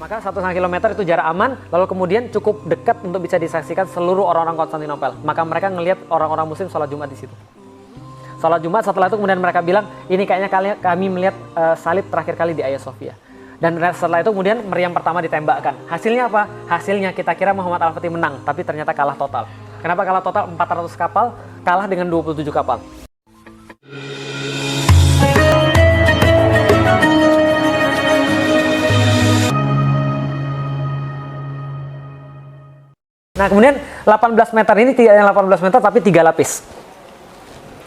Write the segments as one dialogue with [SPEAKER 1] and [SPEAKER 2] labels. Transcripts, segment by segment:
[SPEAKER 1] Maka 1,5 kilometer itu jarak aman, lalu kemudian cukup dekat untuk bisa disaksikan seluruh orang-orang Konstantinopel. Maka mereka ngelihat orang-orang muslim sholat Jumat di situ. Sholat Jumat, setelah itu kemudian mereka bilang, ini kayaknya kami melihat salib terakhir kali di Hagia Sophia. Dan setelah itu kemudian meriam pertama ditembakkan. Hasilnya apa? Hasilnya kita kira Muhammad Al-Fatih menang, tapi ternyata kalah total. Kenapa kalah total? 400 kapal kalah dengan 27 kapal. Nah kemudian 18 meter ini tidak yang 18 meter tapi 3 lapis.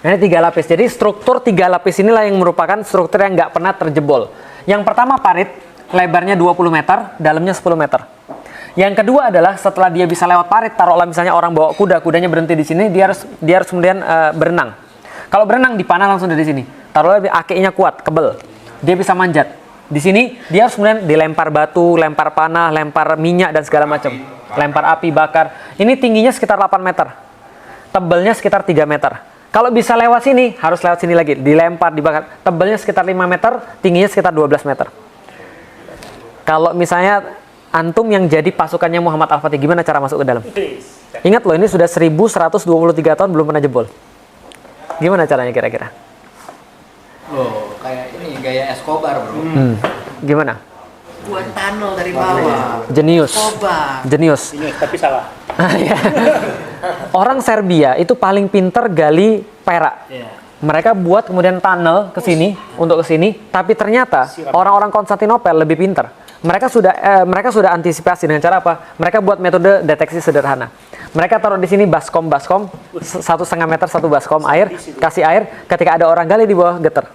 [SPEAKER 1] Ini 3 lapis. Jadi struktur 3 lapis inilah yang merupakan struktur yang nggak pernah terjebol. Yang pertama parit, lebarnya 20 meter, dalamnya 10 meter. Yang kedua adalah setelah dia bisa lewat parit, taruhlah misalnya orang bawa kuda, kudanya berhenti di sini, dia harus kemudian berenang. Kalau berenang dipanah langsung dari sini. Taruhlah akinya kuat, kebel. Dia bisa manjat. Di sini dia harus kemudian dilempar batu, lempar panah, lempar minyak dan segala macam. Lempar api, bakar. Ini tingginya sekitar 8 meter. Tebelnya sekitar 3 meter. Kalau bisa lewat sini, harus lewat sini lagi. Dilempar, dibakar. Tebelnya sekitar 5 meter, tingginya sekitar 12 meter. Kalau misalnya antum yang jadi pasukannya Muhammad Al-Fatih, gimana cara masuk ke dalam? Ingat loh, ini sudah 1123 tahun belum pernah jebol. Gimana caranya kira-kira?
[SPEAKER 2] Loh, kayak ini gaya Escobar, bro.
[SPEAKER 1] Gimana?
[SPEAKER 2] Buat tunnel dari bawah.
[SPEAKER 1] Jenius. Jenius.
[SPEAKER 3] Tapi salah.
[SPEAKER 1] Orang Serbia itu paling pinter gali perak. Mereka buat kemudian tunnel ke sini untuk ke sini, tapi ternyata orang-orang Konstantinopel lebih pinter. Mereka sudah antisipasi dengan cara apa? Mereka buat metode deteksi sederhana. Mereka taruh di sini baskom 1,5 meter satu baskom air, kasih air. Ketika ada orang gali di bawah geter.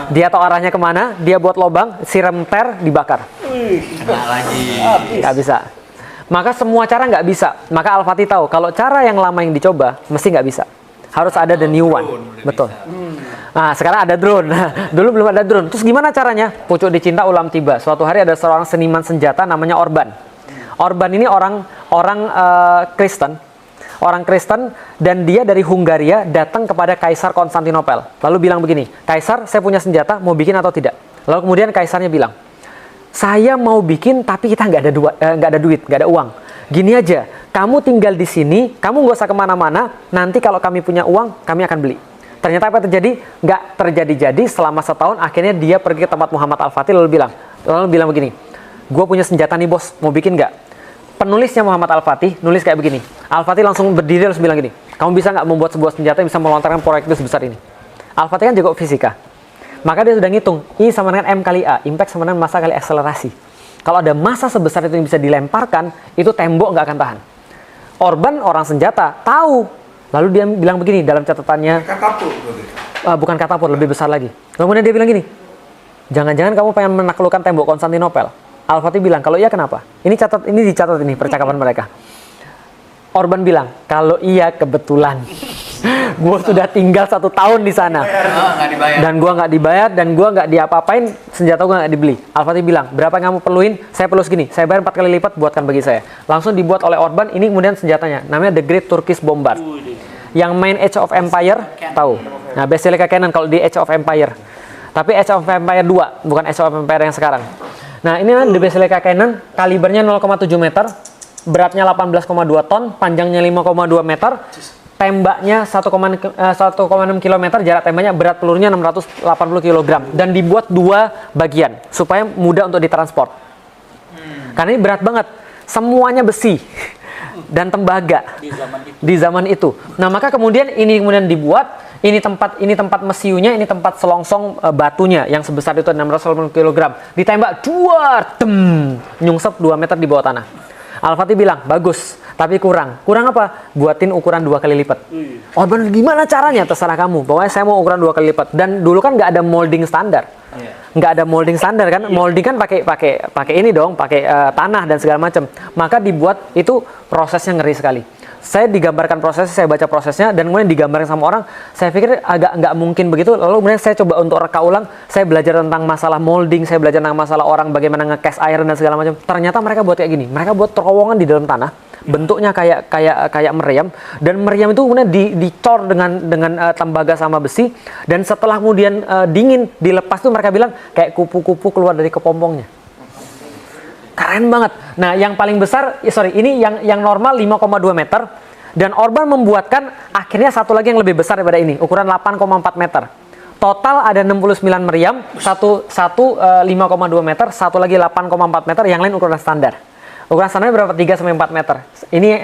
[SPEAKER 1] Dia tahu arahnya kemana, dia buat lubang, siram ter, dibakar.
[SPEAKER 2] Nggak lagi.
[SPEAKER 1] Nggak bisa. Maka semua cara nggak bisa. Maka Al-Fatih tahu kalau cara yang lama yang dicoba mesti nggak bisa. Harus ada the new one. Betul. Nah, sekarang ada drone. Dulu belum ada drone. Terus gimana caranya? Pucuk dicinta ulam tiba. Suatu hari ada seorang seniman senjata namanya Orban. Orban ini orang Kristen. Orang Kristen dan dia dari Hungaria datang kepada Kaisar Konstantinopel. Lalu bilang begini, "Kaisar, saya punya senjata, mau bikin atau tidak?" Lalu kemudian kaisarnya bilang, "Saya mau bikin tapi kita nggak ada duit, nggak ada uang. Gini aja, kamu tinggal di sini, kamu nggak usah kemana-mana. Nanti kalau kami punya uang, kami akan beli." Ternyata apa terjadi? Nggak terjadi-jadi. Selama setahun, akhirnya dia pergi ke tempat Muhammad Al-Fatih lalu bilang begini, "Gue punya senjata nih bos, mau bikin nggak?" Penulisnya Muhammad Al-Fatih nulis kayak begini. Al-Fatih langsung berdiri terus bilang gini, "Kamu bisa nggak membuat sebuah senjata yang bisa melontarkan proyektil sebesar ini?" Al-Fatih kan jago fisika. Maka dia sudah ngitung, I sama dengan M kali A, impact sama dengan massa kali akselerasi. Kalau ada massa sebesar itu yang bisa dilemparkan, itu tembok nggak akan tahan. Orban orang senjata, tahu. Lalu dia bilang begini dalam catatannya.
[SPEAKER 4] Katapult.
[SPEAKER 1] Bukan katapult, lebih besar lagi. Kemudian dia bilang gini, "Jangan-jangan kamu pengen menaklukkan tembok Konstantinopel?" Al-Fatih bilang, "Kalau iya kenapa?" Ini dicatat ini percakapan mereka. Orban bilang, "Kalau iya kebetulan. Gue sudah tinggal 1 tahun di sana. Dan gue nggak dibayar dan gue nggak diapa-apain, senjata gue nggak dibeli." Al-Fatih bilang, "Berapa yang kamu perluin?" "Saya perlu segini. Saya bayar 4 kali lipat, buatkan bagi saya." Langsung dibuat oleh Orban. Ini kemudian senjatanya, namanya The Great Turkish Bombard. Yang main Age of Empire tahu. Nah, Basilica Cannon kalau di Age of Empire. Tapi Age of Empire 2, bukan Age of Empire yang sekarang. Nah, ini The Basilica Cannon, kalibernya 0,7 meter, beratnya 18,2 ton, panjangnya 5,2 meter, tembaknya 1,6 km, jarak tembaknya, berat pelurunya 680 kg, dan dibuat 2 bagian supaya mudah untuk ditransport. Karena ini berat banget, semuanya besi dan tembaga di zaman itu. Nah, maka kemudian ini dibuat. Ini tempat mesiunya, ini tempat selongsong batunya yang sebesar itu 680 kg. Ditembak, duar, nyungsep 2 meter di bawah tanah. Al-Fatih bilang, "Bagus, tapi kurang. Kurang apa? Buatin ukuran 2 kali lipat." Oh, bener, gimana caranya? Terserah kamu. Pokoknya saya mau ukuran 2 kali lipat. Dan dulu kan nggak ada molding standar. Nggak ada molding standar kan? Molding kan pakai ini dong, pakai tanah dan segala macam. Maka dibuat itu prosesnya ngeri sekali. Saya digambarkan prosesnya, saya baca prosesnya, dan kemudian digambarkan sama orang. Saya pikir agak nggak mungkin begitu. Lalu kemudian saya coba untuk reka ulang. Saya belajar tentang masalah molding, saya belajar tentang masalah orang bagaimana nge-cast iron dan segala macam. Ternyata mereka buat kayak gini. Mereka buat terowongan di dalam tanah, bentuknya kayak meriam, dan meriam itu kemudian dicor dengan tembaga sama besi, dan setelah kemudian dingin dilepas tuh mereka bilang kayak kupu-kupu keluar dari kepompongnya. Keren banget. Nah, yang paling besar, ini yang normal 5,2 meter. Dan Orban membuatkan akhirnya satu lagi yang lebih besar daripada ini, ukuran 8,4 meter. Total ada 69 meriam, satu 5,2 meter, satu lagi 8,4 meter, yang lain ukuran standar. Ukuran standarnya berapa? 3 sampai 4 meter.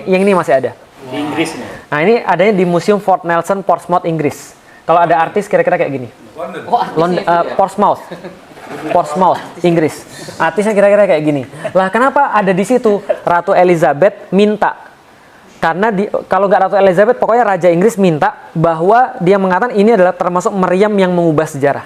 [SPEAKER 1] Yang ini masih ada.
[SPEAKER 3] Di Inggris nih.
[SPEAKER 1] Nah, ini adanya di Museum Fort Nelson, Portsmouth, Inggris. Kalau ada artis kira-kira kayak gini. Portsmouth. Portsmouth, Inggris. Artisnya kira-kira kayak gini. Lah, kenapa ada di situ? Ratu Elizabeth minta. Karena kalau nggak Ratu Elizabeth, pokoknya Raja Inggris minta bahwa dia mengatakan ini adalah termasuk meriam yang mengubah sejarah.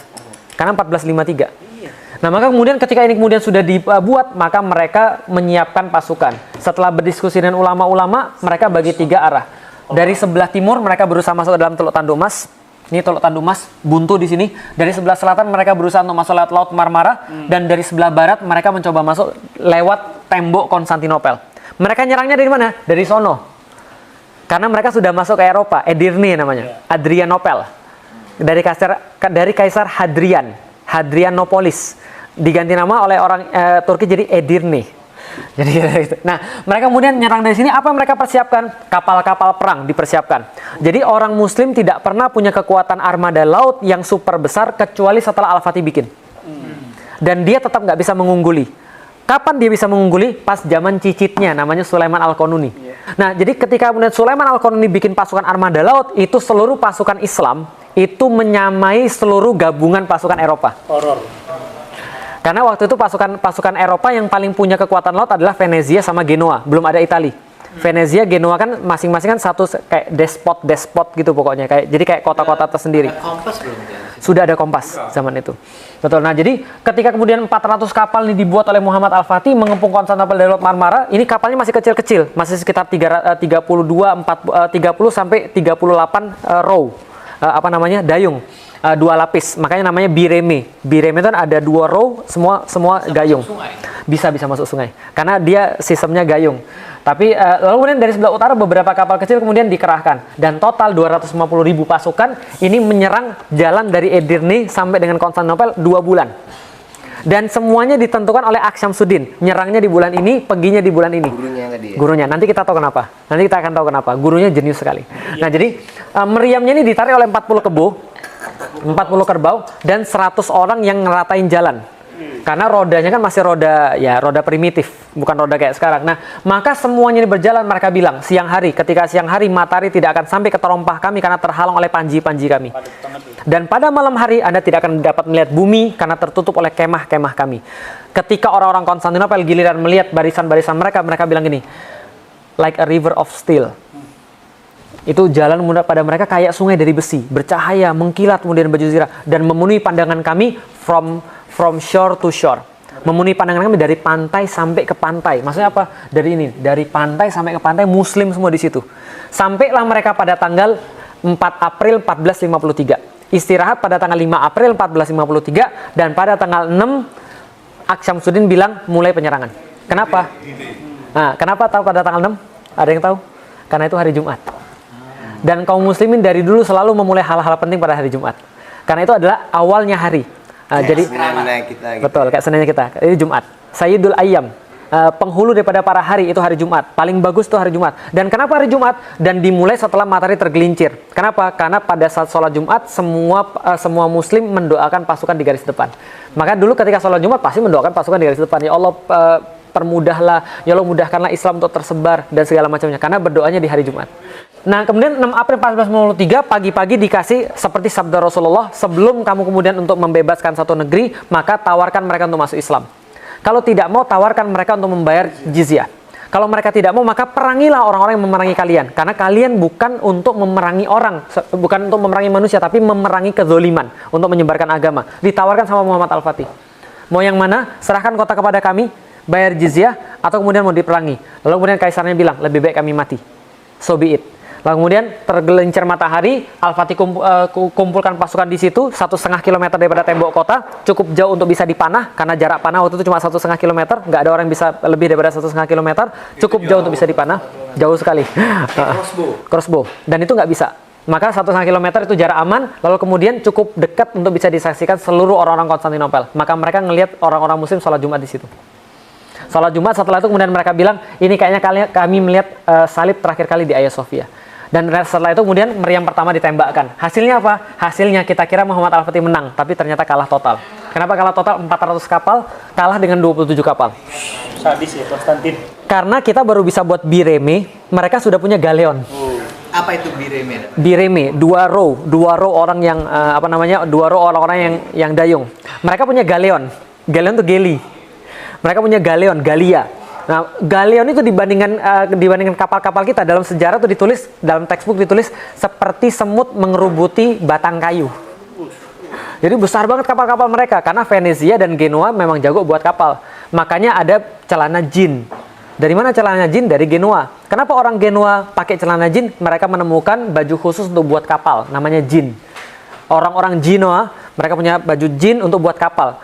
[SPEAKER 1] Karena 1453. Nah, maka kemudian ketika ini kemudian sudah dibuat, maka mereka menyiapkan pasukan. Setelah berdiskusi dengan ulama-ulama, mereka bagi 3 arah. Dari sebelah timur, mereka berusaha masuk ke dalam Teluk Tandumas. Ini Teluk Tandumas, buntu di sini. Dari sebelah selatan, mereka berusaha untuk masuk lewat Laut Marmara. Dan dari sebelah barat, mereka mencoba masuk lewat tembok Konstantinopel. Mereka nyerangnya dari mana? Dari sono. Karena mereka sudah masuk ke Eropa, Edirne namanya, Adrianopel. Dari Kaisar Hadrianopolis. Diganti nama oleh orang Turki jadi Edirne. Jadi gitu. Nah, mereka kemudian nyerang dari sini. Apa yang mereka persiapkan? Kapal-kapal perang dipersiapkan. Jadi orang Muslim tidak pernah punya kekuatan armada laut yang super besar kecuali setelah Al-Fatih bikin. Dan dia tetap nggak bisa mengungguli. Kapan dia bisa mengungguli? Pas zaman cicitnya, namanya Sulaiman Al-Qanuni. Nah, jadi ketika kemudian Sulaiman Al-Qanuni bikin pasukan armada laut, itu seluruh pasukan Islam itu menyamai seluruh gabungan pasukan Eropa.
[SPEAKER 3] Horor.
[SPEAKER 1] Karena waktu itu pasukan Eropa yang paling punya kekuatan laut adalah Venezia sama Genoa, belum ada Italia. Venezia, Genoa kan masing-masing kan satu kayak despot gitu pokoknya, jadi kayak kota-kota tersendiri.
[SPEAKER 2] Ada kompas belum ya?
[SPEAKER 1] Sudah ada kompas zaman itu. Betul. Nah, jadi ketika kemudian 400 kapal ini dibuat oleh Muhammad Al-Fatih mengepung Konstantinopel dari Laut Marmara, ini kapalnya masih kecil-kecil, masih sekitar 30 sampai 38 row. Dayung. 2 lapis. Makanya namanya bireme. Bireme itu ada 2 row, semua gayung. Bisa masuk sungai. Karena dia sistemnya gayung. Tapi lalu kemudian dari sebelah utara beberapa kapal kecil kemudian dikerahkan. Dan total 250.000 pasukan ini menyerang jalan dari Edirne sampai dengan Konstantinopel 2 bulan. Dan semuanya ditentukan oleh Aksyamsuddin. Nyerangnya di bulan ini, perginya di bulan ini. Gurunya. Nanti kita tahu kenapa. Nanti kita akan tahu kenapa. Gurunya jenius sekali. Nah, jadi meriamnya ini ditarik oleh 40 kerbau dan 100 orang yang ngeratain jalan. Karena rodanya kan masih roda primitif, bukan roda kayak sekarang. Nah, maka semuanya ini berjalan, mereka bilang ketika siang hari matahari tidak akan sampai ke terompah kami karena terhalang oleh panji-panji kami. Dan pada malam hari Anda tidak akan dapat melihat bumi karena tertutup oleh kemah-kemah kami. Ketika orang-orang Konstantinopel giliran melihat barisan-barisan mereka bilang gini, like a river of steel. Itu jalan pada mereka kayak sungai dari besi, bercahaya, mengkilat kemudian berjuzirah dan memenuhi pandangan kami from shore to shore. Memenuhi pandangan kami dari pantai sampai ke pantai. Maksudnya apa? Dari pantai sampai ke pantai, Muslim semua di situ. Sampailah mereka pada tanggal 4 April 1453. Istirahat pada tanggal 5 April 1453 dan pada tanggal 6 Aksyamsuddin bilang mulai penyerangan. Kenapa? Nah, kenapa tahu pada tanggal 6? Ada yang tahu? Karena itu hari Jumat. Dan kaum muslimin dari dulu selalu memulai hal-hal penting pada hari Jumat. Karena itu adalah awalnya hari. Jadi
[SPEAKER 4] kita,
[SPEAKER 1] betul, kayak senangnya kita. Ini Jumat. Sayyidul Ayyam. Penghulu daripada para hari itu hari Jumat. Paling bagus itu hari Jumat. Dan kenapa hari Jumat? Dan dimulai setelah matahari tergelincir. Kenapa? Karena pada saat sholat Jumat semua muslim mendoakan pasukan di garis depan. Maka dulu ketika sholat Jumat pasti mendoakan pasukan di garis depan. Ya Allah, permudahlah, ya Allah mudahkanlah Islam untuk tersebar dan segala macamnya. Karena berdoanya di hari Jumat. Nah, kemudian 6 April 1453 pagi-pagi dikasih seperti sabda Rasulullah, sebelum kamu kemudian untuk membebaskan satu negeri, maka tawarkan mereka untuk masuk Islam. Kalau tidak mau, tawarkan mereka untuk membayar jizyah. Kalau mereka tidak mau, maka perangilah orang-orang yang memerangi kalian. Karena kalian bukan untuk memerangi orang, bukan untuk memerangi manusia, tapi memerangi kezoliman untuk menyebarkan agama. Ditawarkan sama Muhammad Al-Fatih. Mau yang mana? Serahkan kota kepada kami, bayar jizyah, atau kemudian mau diperangi. Lalu kemudian kaisarnya bilang, lebih baik kami mati. So be it. Lalu kemudian tergelincir matahari, Al-Fatih kumpulkan pasukan di situ 1,5 kilometer daripada tembok kota, cukup jauh untuk bisa dipanah karena jarak panah waktu itu cuma 1,5 kilometer, nggak ada orang yang bisa lebih daripada 1,5 kilometer, cukup jauh untuk bisa dipanah, jauh sekali. Crossbow. Dan itu nggak bisa. Maka 1,5 kilometer itu jarak aman, lalu kemudian cukup dekat untuk bisa disaksikan seluruh orang-orang Konstantinopel. Maka mereka ngelihat orang-orang Muslim sholat Jumat di situ. Sholat Jumat, setelah itu kemudian mereka bilang, ini kayaknya kami melihat salib terakhir kali di Hagia Sophia. Dan setelah itu kemudian meriam pertama ditembakkan. Hasilnya apa? Hasilnya kita kira Muhammad Al-Fatih menang, tapi ternyata kalah total. Kenapa kalah total? 400 kapal kalah dengan 27 kapal.
[SPEAKER 3] Sadis ya Konstantin.
[SPEAKER 1] Karena kita baru bisa buat bireme, mereka sudah punya galeon.
[SPEAKER 2] Apa itu bireme?
[SPEAKER 1] Bireme, dua row orang yang dua row orang-orang yang dayung. Mereka punya galeon. Galeon itu geli. Mereka punya galeon, galia. Nah, galeon itu dibandingkan kapal-kapal kita dalam sejarah itu ditulis, dalam textbook ditulis seperti semut mengerubuti batang kayu. Jadi besar banget kapal-kapal mereka karena Venezia dan Genoa memang jago buat kapal. Makanya ada celana jin. Dari mana celana jin? Dari Genoa. Kenapa orang Genoa pakai celana jin? Mereka menemukan baju khusus untuk buat kapal, namanya jin. Orang-orang Genoa mereka punya baju jin untuk buat kapal,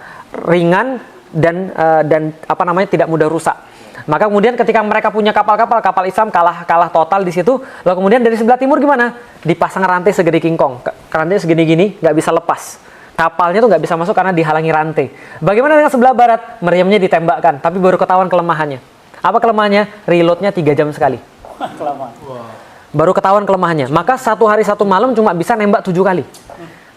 [SPEAKER 1] ringan dan tidak mudah rusak. Maka kemudian ketika mereka punya kapal Islam kalah total di situ. Lalu kemudian dari sebelah timur gimana? Dipasang rantai segede kingkong. Rantai segini gini, nggak bisa lepas. Kapalnya tuh nggak bisa masuk karena dihalangi rantai. Bagaimana dengan sebelah barat? Meriamnya ditembakkan, tapi baru ketahuan kelemahannya. Apa kelemahannya? Reloadnya 3 jam sekali.
[SPEAKER 3] Kelamaan.
[SPEAKER 1] Baru ketahuan kelemahannya. Maka 1 hari 1 malam cuma bisa nembak 7 kali.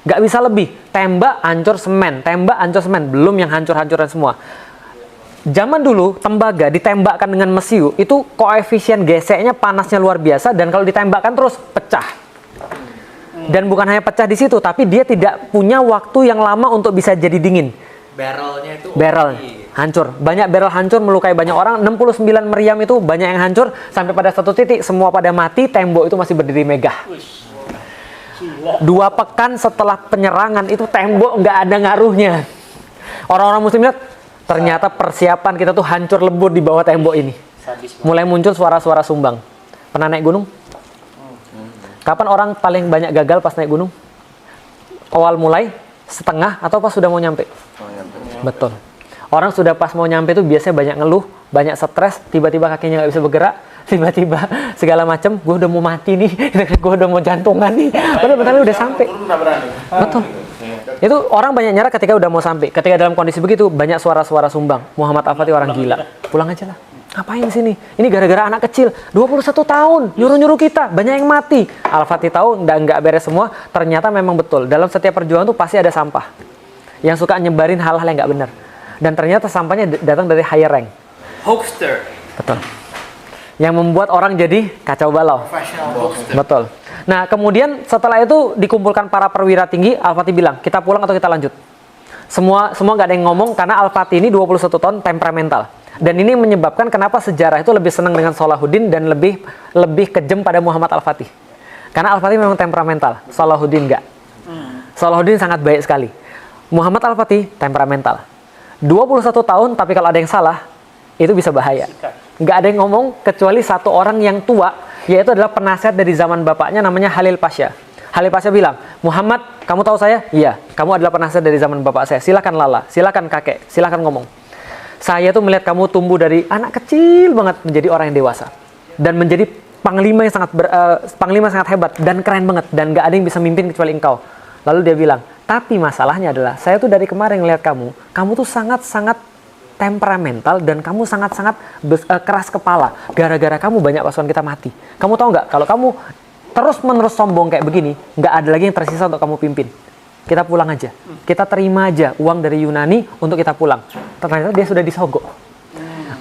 [SPEAKER 1] Nggak bisa lebih. Tembak, hancur semen. Tembak, hancur semen. Belum yang hancur-hancuran semua. Zaman dulu, tembaga ditembakkan dengan mesiu, itu koefisien geseknya panasnya luar biasa, dan kalau ditembakkan terus, pecah. Dan bukan hanya pecah di situ, tapi dia tidak punya waktu yang lama untuk bisa jadi dingin.
[SPEAKER 2] Barrelnya itu
[SPEAKER 1] Barrel hancur. Banyak barrel hancur melukai banyak orang. 69 meriam itu banyak yang hancur. Sampai pada satu titik, semua pada mati, tembok itu masih berdiri megah. 2 pekan setelah penyerangan, itu tembok nggak ada ngaruhnya. Orang-orang muslim lihat, ternyata persiapan kita tuh hancur lebur di bawah tembok ini. Mulai muncul suara-suara sumbang. Pernah naik gunung? Kapan orang paling banyak gagal pas naik gunung? Awal mulai, setengah, atau pas sudah mau nyampe? Betul. Orang sudah pas mau nyampe tuh biasanya banyak ngeluh, banyak stres, tiba-tiba kakinya nggak bisa bergerak, tiba-tiba segala macam, gue udah mau mati nih, gue udah mau jantungan nih, padahal udah sampai. Betul. Itu orang banyak nyerah ketika udah mau sampai. Ketika dalam kondisi begitu, banyak suara-suara sumbang. Muhammad Al-Fatih orang gila. Pulang aja lah. Ngapain di sini? Ini gara-gara anak kecil, 21 tahun, nyuruh-nyuruh kita, banyak yang mati. Al-Fatih tahu nggak beres semua. Ternyata memang betul. Dalam setiap perjuangan tuh pasti ada sampah yang suka nyebarin hal-hal yang nggak benar. Dan ternyata sampahnya datang dari higher rank.
[SPEAKER 2] hoaxer.
[SPEAKER 1] Betul. Yang membuat orang jadi kacau balau.
[SPEAKER 2] Professional hoaxer.
[SPEAKER 1] Betul. Nah, kemudian setelah itu dikumpulkan para perwira tinggi, Al-Fatih bilang, kita pulang atau kita lanjut? Semua nggak ada yang ngomong karena Al-Fatih ini 21 tahun temperamental. Dan ini menyebabkan kenapa sejarah itu lebih senang dengan Salahuddin dan lebih kejam pada Muhammad Al-Fatih. Karena Al-Fatih memang temperamental, Salahuddin enggak. Salahuddin sangat baik sekali. Muhammad Al-Fatih temperamental. 21 tahun, tapi kalau ada yang salah, itu bisa bahaya. Nggak ada yang ngomong kecuali satu orang yang tua, yaitu adalah penasihat dari zaman bapaknya namanya Halil Pasha. Halil Pasha bilang, Muhammad, kamu tahu saya? Iya, kamu adalah penasihat dari zaman bapak saya. Silakan Lala, silakan kakek, silakan ngomong. Saya tuh melihat kamu tumbuh dari anak kecil banget menjadi orang yang dewasa dan menjadi panglima yang sangat hebat dan keren banget, dan nggak ada yang bisa mimpin kecuali engkau. Lalu dia bilang, tapi masalahnya adalah saya tuh dari kemarin ngelihat kamu tuh sangat-sangat temperamental dan kamu sangat-sangat keras kepala. Gara-gara kamu banyak pasukan kita mati. Kamu tahu nggak, kalau kamu terus-menerus sombong kayak begini, nggak ada lagi yang tersisa untuk kamu pimpin. Kita pulang aja. Kita terima aja uang dari Yunani untuk kita pulang. Ternyata dia sudah disogok.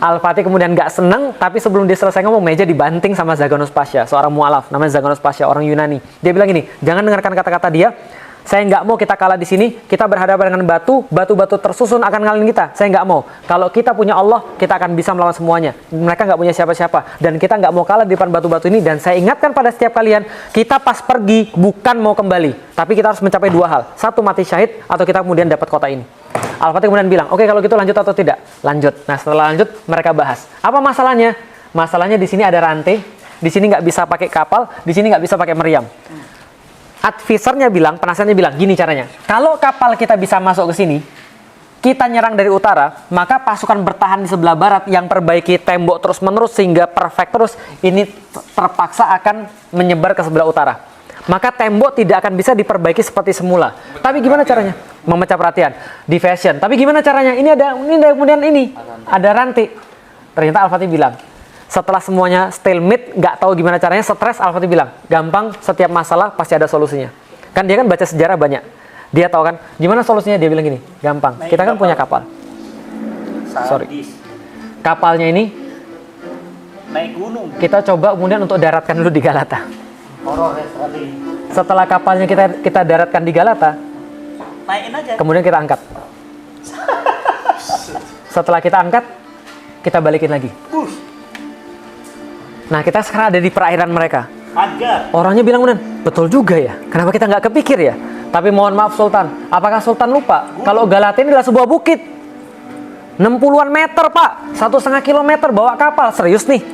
[SPEAKER 1] Al-Fatih kemudian nggak senang, tapi sebelum dia selesai ngomong, meja dibanting sama Zaganos Pasha, seorang mualaf, namanya Zaganos Pasha, orang Yunani. Dia bilang gini, jangan dengarkan kata-kata dia. Saya nggak mau kita kalah di sini. Kita berhadapan dengan batu-batu tersusun akan ngalahin kita. Saya nggak mau. Kalau kita punya Allah, kita akan bisa melawan semuanya. Mereka nggak punya siapa-siapa, dan kita nggak mau kalah di depan batu-batu ini. Dan saya ingatkan pada setiap kalian, kita pas pergi bukan mau kembali, tapi kita harus mencapai 2 hal. 1, mati syahid, atau kita kemudian dapat kota ini. Al-Fatih kemudian bilang, oke, kalau gitu lanjut atau tidak? Lanjut. Nah, setelah lanjut, mereka bahas. Apa masalahnya? Masalahnya di sini ada rantai, di sini nggak bisa pakai kapal, di sini nggak bisa pakai meriam. Advisernya bilang, penasihatnya bilang, gini caranya. Kalau kapal kita bisa masuk ke sini, kita nyerang dari utara, maka pasukan bertahan di sebelah barat yang perbaiki tembok terus-menerus sehingga perfect terus, ini terpaksa akan menyebar ke sebelah utara. maka tembok tidak akan bisa diperbaiki seperti semula. Tapi gimana caranya? Memecah perhatian di fashion. Tapi gimana caranya? Ini kemudian ini ada rantai. Ternyata Al-Fatih bilang, setelah semuanya stalemate, nggak tahu gimana caranya, stres, Al-Fatih bilang, gampang, setiap masalah pasti ada solusinya. Kan dia kan baca sejarah banyak. Dia tahu kan, gimana solusinya? Dia bilang gini, gampang. Kita kan punya kapal.
[SPEAKER 3] Sadis.
[SPEAKER 1] Kapalnya ini
[SPEAKER 3] Naik gunung.
[SPEAKER 1] kita coba kemudian untuk daratkan dulu di Galata.
[SPEAKER 3] Horor ya sekali.
[SPEAKER 1] Setelah kapalnya kita daratkan di Galata,
[SPEAKER 3] Naikin aja.
[SPEAKER 1] kemudian kita angkat. Setelah kita angkat, kita balikin lagi.
[SPEAKER 3] Push.
[SPEAKER 1] Nah, kita sekarang ada di perairan mereka.
[SPEAKER 3] Agar.
[SPEAKER 1] Orangnya bilang kemudian, betul juga ya. Kenapa kita nggak kepikir ya? Tapi mohon maaf Sultan, apakah Sultan lupa kalau Galata ini adalah sebuah bukit? 60-an meter Pak, 1,5 kilometer bawa kapal, serius nih.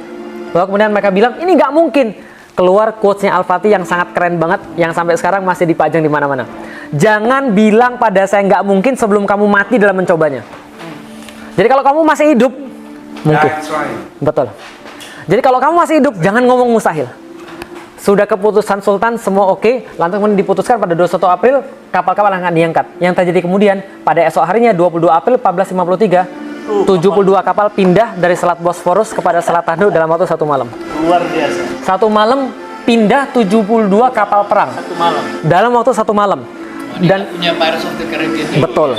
[SPEAKER 1] Lalu kemudian mereka bilang, ini nggak mungkin. Keluar quotes-nya Al-Fatih yang sangat keren banget, yang sampai sekarang masih dipajang di mana-mana. Jangan bilang pada saya nggak mungkin sebelum kamu mati dalam mencobanya. Jadi kalau kamu masih hidup, mungkin. Betul. Jadi kalau kamu masih hidup, jangan ngomong mustahil. Sudah keputusan Sultan, semua oke. Lantas kemudian diputuskan pada 21 April, kapal-kapal akan diangkat. Yang terjadi kemudian, pada esok harinya 22 April 1453, 72 kapal pindah dari Selat Bosforus kepada Selat Tanduk dalam waktu 1 malam.
[SPEAKER 3] Luar biasa.
[SPEAKER 1] 1 malam pindah 72 kapal perang.
[SPEAKER 3] 1 malam.
[SPEAKER 1] Dalam waktu 1 malam. Dan
[SPEAKER 2] punya Pirates of the Caribbean.
[SPEAKER 1] betul,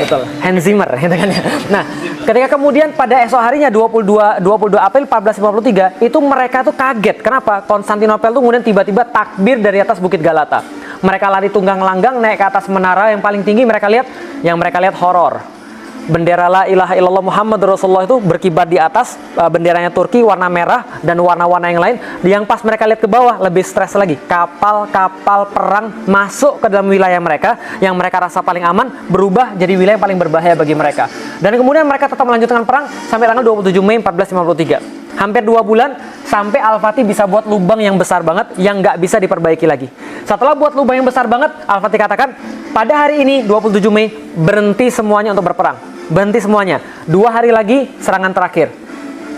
[SPEAKER 1] betul. Hans Zimmer, gitu kan ya. Nah, ketika kemudian pada esok harinya 22 April 1453 itu mereka tuh kaget. Kenapa? Konstantinopel tuh kemudian tiba-tiba takbir dari atas Bukit Galata. Mereka lari tunggang langgang naik ke atas menara yang paling tinggi. Mereka lihat horor. Bendera la ilaha illallah Muhammad Rasulullah itu berkibar di atas, benderanya Turki warna merah dan warna-warna yang lain. Yang pas mereka lihat ke bawah lebih stres lagi. Kapal-kapal perang masuk ke dalam wilayah mereka yang mereka rasa paling aman berubah jadi wilayah yang paling berbahaya bagi mereka. Dan kemudian mereka tetap melanjutkan perang sampai tanggal 27 Mei 1453. Hampir 2 bulan sampai Al-Fatih bisa buat lubang yang besar banget yang nggak bisa diperbaiki lagi. Setelah buat lubang yang besar banget, Al-Fatih katakan pada hari ini 27 Mei berhenti semuanya untuk berperang. Berhenti semuanya. 2 hari lagi serangan terakhir.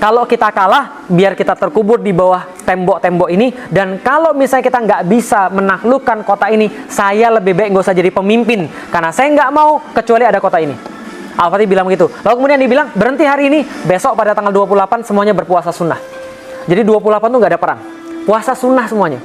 [SPEAKER 1] Kalau kita kalah, biar kita terkubur di bawah tembok-tembok ini. Dan kalau misalnya kita nggak bisa menaklukkan kota ini, saya lebih baik nggak usah jadi pemimpin. Karena saya nggak mau kecuali ada kota ini. Al-Fatih bilang begitu. Lalu kemudian dibilang, berhenti hari ini. Besok pada tanggal 28 semuanya berpuasa sunnah. Jadi 28 tuh nggak ada perang. Puasa sunnah semuanya.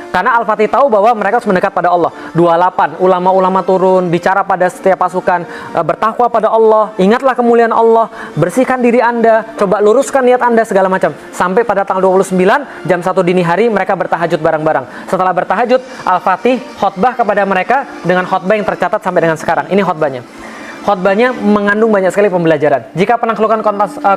[SPEAKER 1] Karena Al-Fatih tahu bahwa mereka harus mendekat pada Allah. 28, ulama-ulama turun, bicara pada setiap pasukan, bertakwa pada Allah, ingatlah kemuliaan Allah, bersihkan diri Anda, coba luruskan niat Anda, segala macam. Sampai pada tanggal 29, jam 1 dini hari, mereka bertahajud bareng-bareng. Setelah bertahajud, Al-Fatih khotbah kepada mereka dengan khotbah yang tercatat sampai dengan sekarang. Ini khotbahnya. Khotbahnya mengandung banyak sekali pembelajaran. Jika penaklukan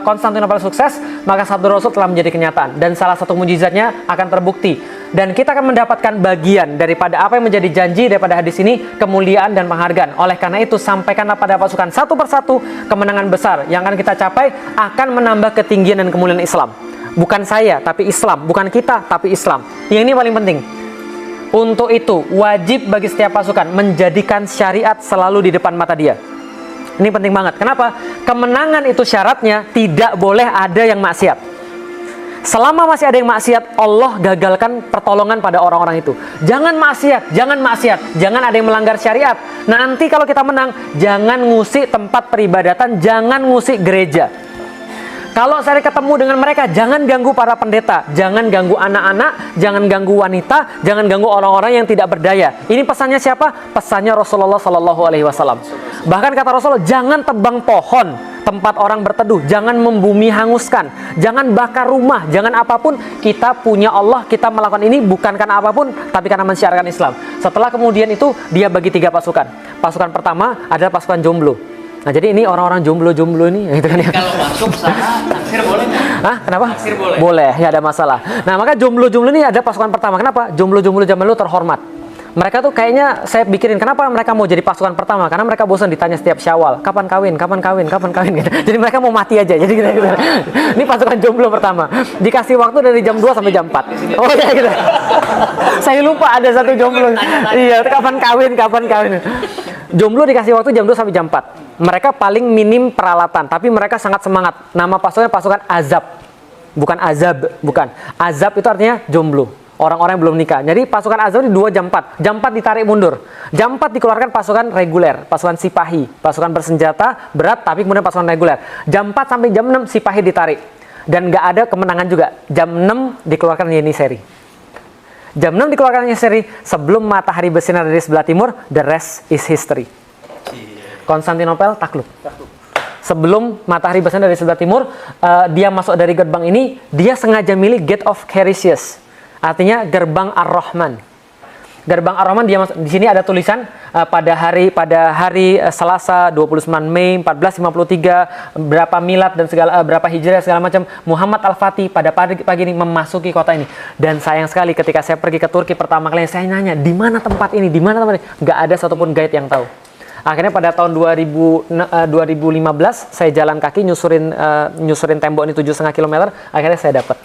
[SPEAKER 1] Konstantinopel sukses, maka sabda Rasul telah menjadi kenyataan. Dan salah satu mujizatnya akan terbukti. Dan kita akan mendapatkan bagian daripada apa yang menjadi janji daripada hadis ini, kemuliaan dan penghargaan. Oleh karena itu, sampaikanlah pada pasukan satu persatu kemenangan besar yang akan kita capai akan menambah ketinggian dan kemuliaan Islam. Bukan saya, tapi Islam. Bukan kita, tapi Islam. Yang ini paling penting. Untuk itu, wajib bagi setiap pasukan menjadikan syariat selalu di depan mata dia. Ini penting banget. Kenapa? Kemenangan itu syaratnya tidak boleh ada yang maksiat. Selama masih ada yang maksiat, Allah gagalkan pertolongan pada orang-orang itu. Jangan maksiat, jangan maksiat, jangan ada yang melanggar syariat. Nah, nanti kalau kita menang, jangan ngusik tempat peribadatan, jangan ngusik gereja. Kalau saya ketemu dengan mereka, jangan ganggu para pendeta, jangan ganggu anak-anak, jangan ganggu wanita, jangan ganggu orang-orang yang tidak berdaya. Ini pesannya siapa? Pesannya Rasulullah Sallallahu Alaihi Wasallam. Bahkan kata Rasulullah, jangan tebang pohon tempat orang berteduh, jangan membumi hanguskan, jangan bakar rumah, jangan apapun. Kita punya Allah, kita melakukan ini bukan karena apapun, tapi karena mensyiarkan Islam. Setelah kemudian itu, dia bagi 3 pasukan. Pasukan pertama adalah pasukan jomblo. Nah, jadi ini orang-orang jomblo-jomblo ini gitu kan ya.
[SPEAKER 2] Kalau masuk sana naksir boleh nggak?
[SPEAKER 1] Hah? Kenapa?
[SPEAKER 2] Naksir boleh.
[SPEAKER 1] Boleh, ya ada masalah. Nah, maka jomblo-jomblo ini ada pasukan pertama. Kenapa? Jomblo-jomblo zaman dulu terhormat. Mereka tuh kayaknya saya pikirin kenapa mereka mau jadi pasukan pertama? Karena mereka bosan ditanya setiap Syawal, kapan kawin, kapan kawin, kapan kawin gitu. Jadi mereka mau mati aja. Jadi gitu. Ini pasukan jomblo pertama. Dikasih waktu dari jam 2 sampai jam 4. Oh ya gitu. Saya lupa ada satu jomblo. Iya, kapan kawin, kapan kawin. Jomblo dikasih waktu jam 2 sampai jam 4. Mereka paling minim peralatan, tapi mereka sangat semangat. Nama pasukan Azab. Bukan Azab, bukan. Azab itu artinya jomblo. orang-orang yang belum nikah. Jadi pasukan Azam di 2 jam 4. Jam 4 ditarik mundur. Jam 4 dikeluarkan pasukan reguler, pasukan sipahi, pasukan bersenjata berat tapi kemudian pasukan reguler. Jam 4 sampai jam 6 sipahi ditarik. Dan nggak ada kemenangan juga. Jam 6 dikeluarkan Yeniseri. Jam 6 dikeluarkan Yeniseri sebelum matahari bersinar dari sebelah timur. The rest is history. Konstantinopel takluk. Sebelum matahari bersinar dari sebelah timur, dia masuk dari gerbang ini, dia sengaja milih Gate of Carisius, artinya gerbang Ar-Rahman. Gerbang Ar-Rahman dia masuk. Di sini ada tulisan pada hari Selasa 29 Mei 1453 berapa milad dan segala berapa hijriah segala macam, Muhammad Al-Fatih pada pagi ini memasuki kota ini. Dan sayang sekali ketika saya pergi ke Turki pertama kali, saya nanya di mana tempat ini, di mana tempat ini, nggak ada satupun guide yang tahu. Akhirnya pada tahun 2015 saya jalan kaki nyusurin tembok ini 7,5 km, akhirnya saya dapat.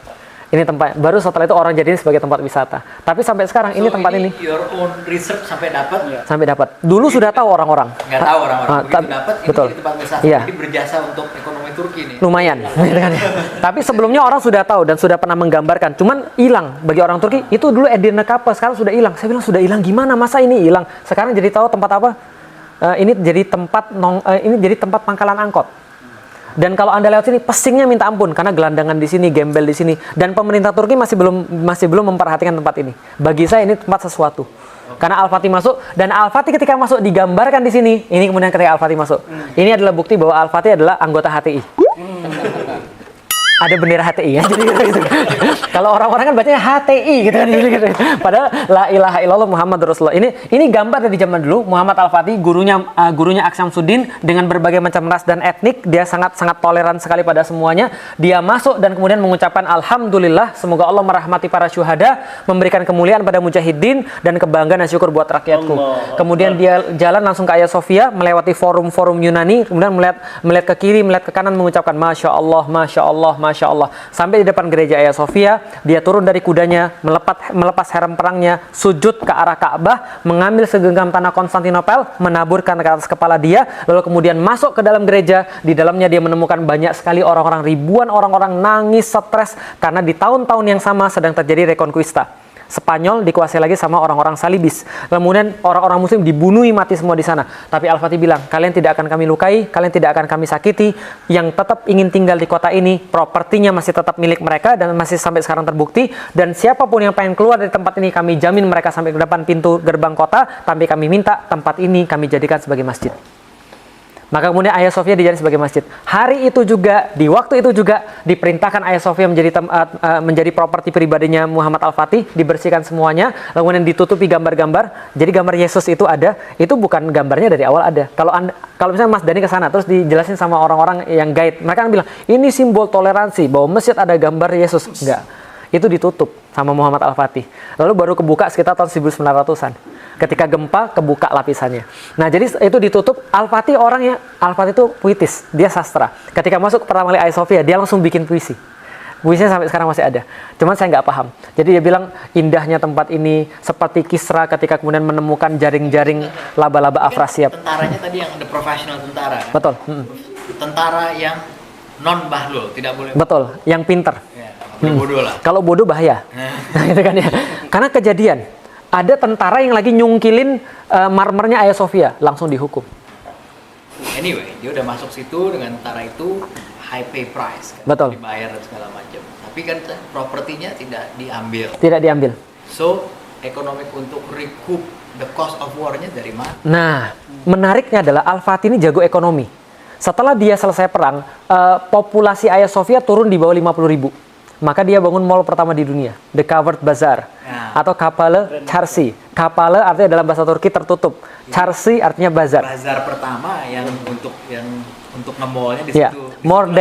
[SPEAKER 1] Ini tempat, baru setelah itu orang jadiin sebagai tempat wisata. Tapi sampai sekarang ini tempat ini.
[SPEAKER 2] Your own research sampai dapat?
[SPEAKER 1] Sampai dapat. Dulu sudah tahu orang-orang.
[SPEAKER 2] Nggak tahu orang-orang. Begitu dapat, ini
[SPEAKER 1] betul.
[SPEAKER 2] jadi tempat wisata.
[SPEAKER 1] Iya.
[SPEAKER 2] Jadi berjasa untuk ekonomi Turki nih.
[SPEAKER 1] Lumayan. Tapi sebelumnya orang sudah tahu dan sudah pernah menggambarkan. Cuman hilang bagi orang Turki. Itu dulu Edirne Kapı, sekarang sudah hilang. Saya bilang sudah hilang gimana? Masa ini hilang? Sekarang jadi tahu tempat apa? Ini jadi tempat pangkalan angkot. Dan kalau Anda lewat sini, pesingnya minta ampun karena gelandangan di sini, gembel di sini, dan pemerintah Turki masih belum memperhatikan tempat ini. Bagi saya ini tempat sesuatu. Karena Al-Fatih masuk, dan Al-Fatih ketika masuk digambarkan di sini. Ini kemudian ketika Al-Fatih masuk. Ini adalah bukti bahwa Al-Fatih adalah anggota HTI. Ada bendera HTI ya, jadi gitu. Kalau orang-orang kan bacanya HTI gitu kan, gitu. Padahal la ilaha illallah Muhammad Rasulullah. Ini gambar dari zaman dulu. Muhammad Al-Fatih, gurunya Aksyamsuddin, dengan berbagai macam ras dan etnik, dia sangat toleran sekali pada semuanya. Dia masuk dan kemudian mengucapkan alhamdulillah, semoga Allah merahmati para syuhada, memberikan kemuliaan pada mujahidin dan kebanggaan dan syukur buat rakyatku. Kemudian dia jalan langsung ke Hagia Sophia, melewati forum-forum Yunani, kemudian melihat ke kiri, melihat ke kanan, mengucapkan Masya Allah, Masya Allah, Masya Allah. Sampai di depan gereja Hagia Sophia, dia turun dari kudanya, melepas helm perangnya, sujud ke arah Ka'bah, mengambil segenggam tanah Konstantinopel, menaburkan ke atas kepala dia, lalu kemudian masuk ke dalam gereja. Di dalamnya dia menemukan banyak sekali orang-orang, ribuan orang-orang nangis, stres, karena di tahun-tahun yang sama sedang terjadi Reconquista. Spanyol dikuasai lagi sama orang-orang Salibis. Kemudian orang-orang Muslim dibunuhi mati semua di sana. Tapi Al-Fatih bilang, kalian tidak akan kami lukai, kalian tidak akan kami sakiti. Yang tetap ingin tinggal di kota ini, propertinya masih tetap milik mereka dan masih sampai sekarang terbukti. Dan siapapun yang pengen keluar dari tempat ini, kami jamin mereka sampai ke depan pintu gerbang kota. Tapi kami minta tempat ini kami jadikan sebagai masjid. Maka kemudian Hagia Sophia dijadikan sebagai masjid. Hari itu juga, di waktu itu juga diperintahkan Hagia Sophia menjadi properti pribadinya Muhammad Al-Fatih, dibersihkan semuanya, lalu kemudian ditutupi gambar-gambar. Jadi gambar Yesus itu ada, itu bukan gambarnya dari awal ada. Kalau misalnya Mas Dani ke sana terus dijelasin sama orang-orang yang guide, mereka kan bilang, ini simbol toleransi bahwa masjid ada gambar Yesus. Enggak. Itu ditutup sama Muhammad Al-Fatih. Lalu baru kebuka sekitar tahun 1900-an. Ketika gempa, kebuka lapisannya. Nah, jadi itu ditutup. Al-Fatih itu puitis, dia sastra. Ketika masuk pertama kali Hagia Sophia, dia langsung bikin puisi. Puisinya sampai sekarang masih ada. Cuman saya nggak paham. Jadi dia bilang, indahnya tempat ini seperti Kisra ketika kemudian menemukan jaring-jaring laba-laba Afrasiab.
[SPEAKER 2] Tentaranya tadi yang ada profesional tentara. Kan?
[SPEAKER 1] Betul.
[SPEAKER 2] Tentara yang non-bahlul, tidak boleh.
[SPEAKER 1] Betul, yang pinter.
[SPEAKER 2] Ya, bodoh lah.
[SPEAKER 1] Kalau bodoh bahaya. Nah, gitu kan ya. Karena kejadian. Ada tentara yang lagi nyungkilin marmernya Hagia Sophia, langsung dihukum.
[SPEAKER 2] Anyway, dia udah masuk situ dengan tentara itu high pay price, kan?
[SPEAKER 1] Betul.
[SPEAKER 2] Dibayar dan segala macam. Tapi kan propertinya tidak diambil.
[SPEAKER 1] Tidak diambil.
[SPEAKER 2] So, ekonomi untuk recoup the cost of war-nya dari mana?
[SPEAKER 1] Nah, menariknya adalah Al-Fatih ini jago ekonomi. Setelah dia selesai perang, populasi Hagia Sophia turun di bawah 50.000. Maka dia bangun mall pertama di dunia, The Covered Bazaar, atau Kapalı Çarşı. Kapalı artinya dalam bahasa Turki tertutup, Çarşı artinya bazar.
[SPEAKER 2] Bazar pertama yang untuk nge-mallnya di
[SPEAKER 1] Yeah.
[SPEAKER 2] situ.
[SPEAKER 1] More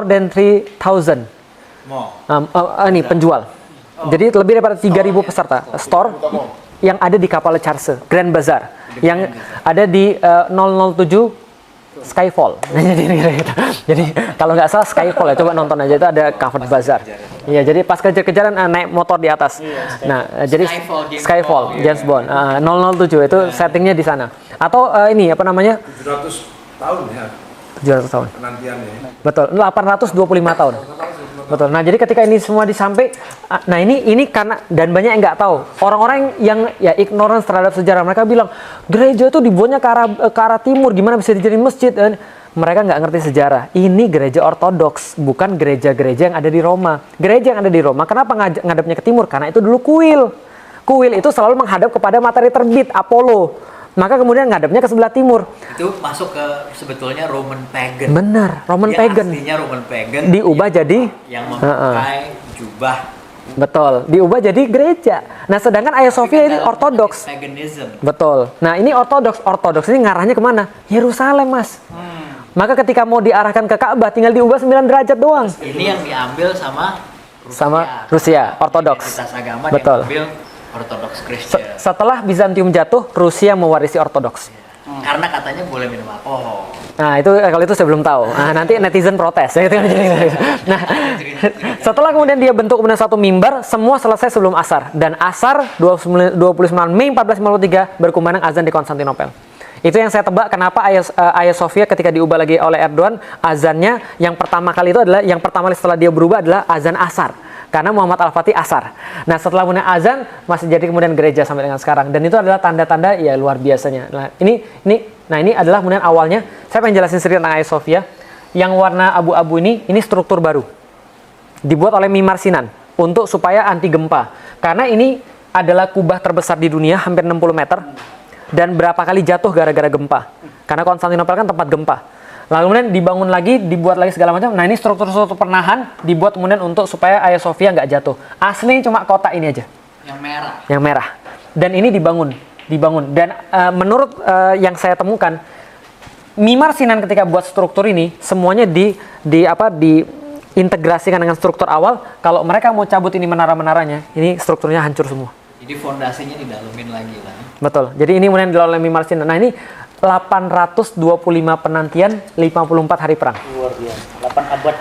[SPEAKER 1] than 3,000
[SPEAKER 2] Mall.
[SPEAKER 1] ini penjual. Jadi lebih daripada 3.000 peserta store yang ada di Kapalı Çarşı, Grand Bazaar, yang ada di 007 Skyfall. Jadi kalau nggak salah Skyfall ya, coba nonton aja, itu ada Covered Bazaar. Iya, jadi pas kejar-kejaran naik motor di atas. Nah, jadi Skyfall, James Bond, 007 itu settingnya di sana. Atau ini apa namanya?
[SPEAKER 4] 700 tahun ya
[SPEAKER 1] 700 tahun.
[SPEAKER 4] penantiannya.
[SPEAKER 1] Betul, 825 tahun. Betul. Nah, jadi ketika ini semua disampai, nah ini karena dan banyak yang nggak tahu. Orang-orang yang ya ignorance terhadap sejarah, mereka bilang gereja itu dibuatnya ke arah timur, gimana bisa dijadiin masjid? Dan mereka nggak ngerti sejarah. Ini gereja ortodoks, bukan gereja-gereja yang ada di Roma. Gereja yang ada di Roma, kenapa ngadepnya ke timur? Karena itu dulu kuil. Kuil itu selalu menghadap kepada matahari terbit, Apollo. Maka kemudian ngadepnya ke sebelah timur.
[SPEAKER 2] Itu masuk ke sebetulnya Roman pagan.
[SPEAKER 1] Benar, Roman
[SPEAKER 2] Dia
[SPEAKER 1] pagan.
[SPEAKER 2] aslinya Roman pagan.
[SPEAKER 1] Diubah jadi
[SPEAKER 2] yang memakai jubah.
[SPEAKER 1] betul, diubah jadi gereja. Nah, sedangkan Hagia Sophia ini ortodoks.
[SPEAKER 2] Paganism.
[SPEAKER 1] Betul. Nah, ini ortodoks. Ortodoks ini ngarahnya kemana? Yerusalem, Mas. Maka ketika mau diarahkan ke Ka'bah, tinggal diubah 9 derajat doang.
[SPEAKER 2] Ini yang diambil sama
[SPEAKER 1] Rusia, ortodoks.
[SPEAKER 2] Identitas agama
[SPEAKER 1] Betul.
[SPEAKER 2] diambil Ortodoks Kristen.
[SPEAKER 1] Setelah Bizantium jatuh, Rusia mewarisi ortodoks.
[SPEAKER 2] Karena katanya boleh minum alkohol.
[SPEAKER 1] Nah, itu kalau itu saya belum tahu. Nah, nanti netizen protes. Nah, setelah kemudian dia bentuk kemudian satu mimbar, semua selesai sebelum asar. Dan asar 29 Mei 1453 berkumandang azan di Konstantinopel. Itu yang saya tebak kenapa Hagia Sophia ketika diubah lagi oleh Erdogan, azannya yang pertama kali itu adalah, yang pertama kali setelah dia berubah adalah azan asar. Karena Muhammad Al-Fatih asar. Nah, setelah kemudian azan masih jadi kemudian gereja sampai dengan sekarang. Dan itu adalah tanda-tanda ya luar biasanya. Nah, ini adalah kemudian awalnya. Saya pengen jelasin sedikit tentang Hagia Sophia. Yang warna abu-abu ini struktur baru. Dibuat oleh Mimar Sinan untuk supaya anti gempa. Karena ini adalah kubah terbesar di dunia, hampir 60 meter. Dan berapa kali jatuh gara-gara gempa. Karena Konstantinopel kan tempat gempa. Lalu kemudian dibangun lagi, dibuat lagi segala macam. Nah, ini struktur-struktur penahan dibuat kemudian untuk supaya Hagia Sophia nggak jatuh. Asli cuma kotak ini aja.
[SPEAKER 2] Yang merah.
[SPEAKER 1] Yang merah. Dan ini dibangun. Dan menurut yang saya temukan, Mimar Sinan ketika buat struktur ini semuanya diintegrasikan dengan struktur awal. Kalau mereka mau cabut ini menara-menaranya, ini strukturnya hancur semua.
[SPEAKER 2] Jadi fondasinya didalemin lagi lah.
[SPEAKER 1] Betul. Jadi ini kemudian dilakukan oleh Mimar Sinan. Nah, ini 825 penantian, 54 hari perang.
[SPEAKER 3] Luar biasa. 8 abad.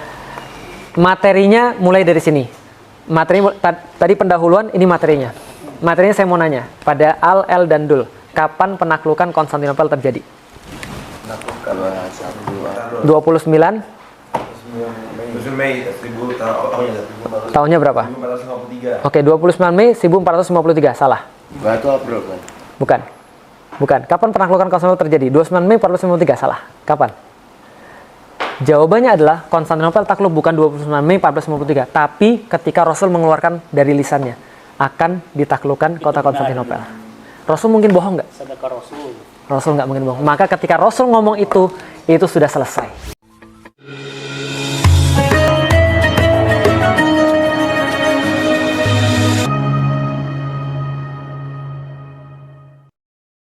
[SPEAKER 1] Materinya mulai dari sini. Tadi pendahuluan, ini materinya. Materinya saya mau nanya pada Al, El, dan Dul. Kapan penaklukan Konstantinopel terjadi? 29
[SPEAKER 4] Mei 1000
[SPEAKER 1] tahunnya berapa?
[SPEAKER 4] 1453.
[SPEAKER 1] Oke, 29 Mei 1453. Salah.
[SPEAKER 5] Batu April kan?
[SPEAKER 1] Bukan. Kapan penaklukan Konstantinopel terjadi? 29 Mei 1453. Salah. Kapan? Jawabannya adalah Konstantinopel takluk bukan 29 Mei 1453, tapi ketika Rasul mengeluarkan dari lisannya akan ditaklukkan kota Konstantinopel. Rasul mungkin bohong nggak?
[SPEAKER 3] Sedekah Rasul.
[SPEAKER 1] Rasul nggak mungkin bohong. Maka ketika Rasul ngomong itu sudah selesai.